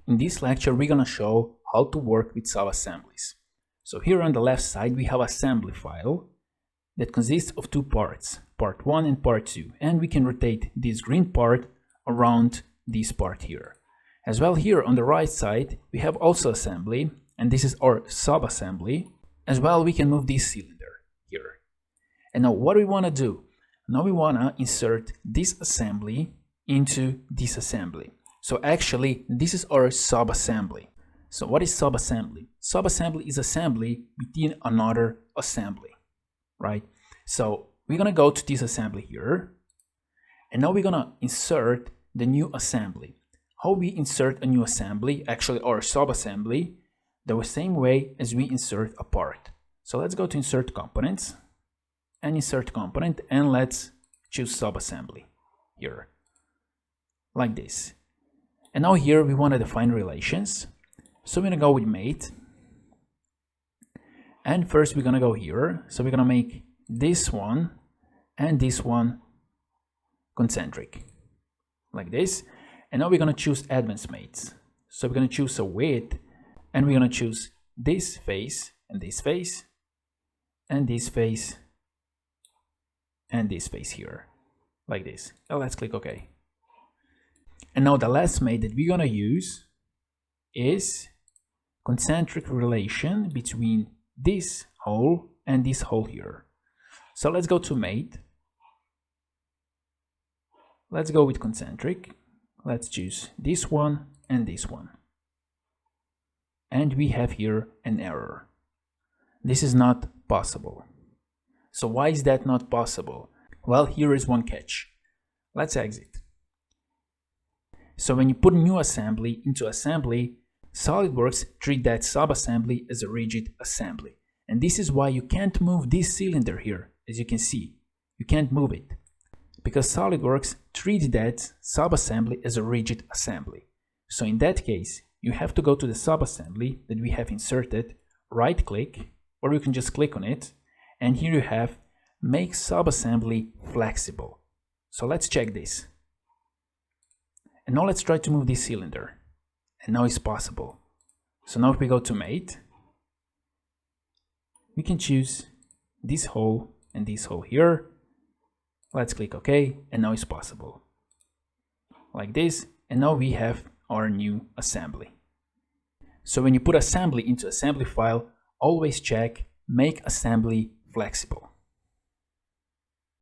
In this lecture, we're gonna show how to work with sub-assemblies. So here on the left side, we have assembly file that consists of two parts, part 1 and part 2, and we can rotate this green part around this part here. As well, here on the right side, we have also assembly, and this is our sub-assembly. As well, we can move this cylinder here. And now what we wanna do? Now we wanna insert this assembly into this assembly. So actually, this is our sub-assembly. So what is sub-assembly? Sub-assembly is assembly within another assembly, right? So we're gonna go to this assembly here, and now we're gonna insert the new assembly. How we insert a new assembly, actually our sub-assembly, the same way as we insert a part. So let's go to insert components, and insert component, and let's choose sub-assembly here, like this. And now here we want to define relations. So we're going to go with mate. And first we're going to go here. So we're going to make this one and this one concentric, like this. And now we're going to choose advanced mates. So we're going to choose a width, and we're going to choose this face and this face and this face and this face here, like this. Now let's click OK. And now the last mate that we're gonna use is concentric relation between this hole and this hole here. So let's go to mate. Let's go with concentric. Let's choose this one and this one. And we have here an error. This is not possible. So why is that not possible? Well, here is one catch. Let's exit. So when you put a new assembly into assembly, SolidWorks treat that sub-assembly as a rigid assembly. And this is why you can't move this cylinder here, as you can see. You can't move it, because SolidWorks treats that sub-assembly as a rigid assembly. So in that case, you have to go to the sub-assembly that we have inserted, right-click, or you can just click on it, and here you have Make Sub-Assembly Flexible. So let's check this. And now let's try to move this cylinder. And now it's possible. So now if we go to mate, we can choose this hole and this hole here. Let's click OK, and now it's possible. Like this, and now we have our new assembly. So when you put assembly into assembly file, always check Make Assembly Flexible.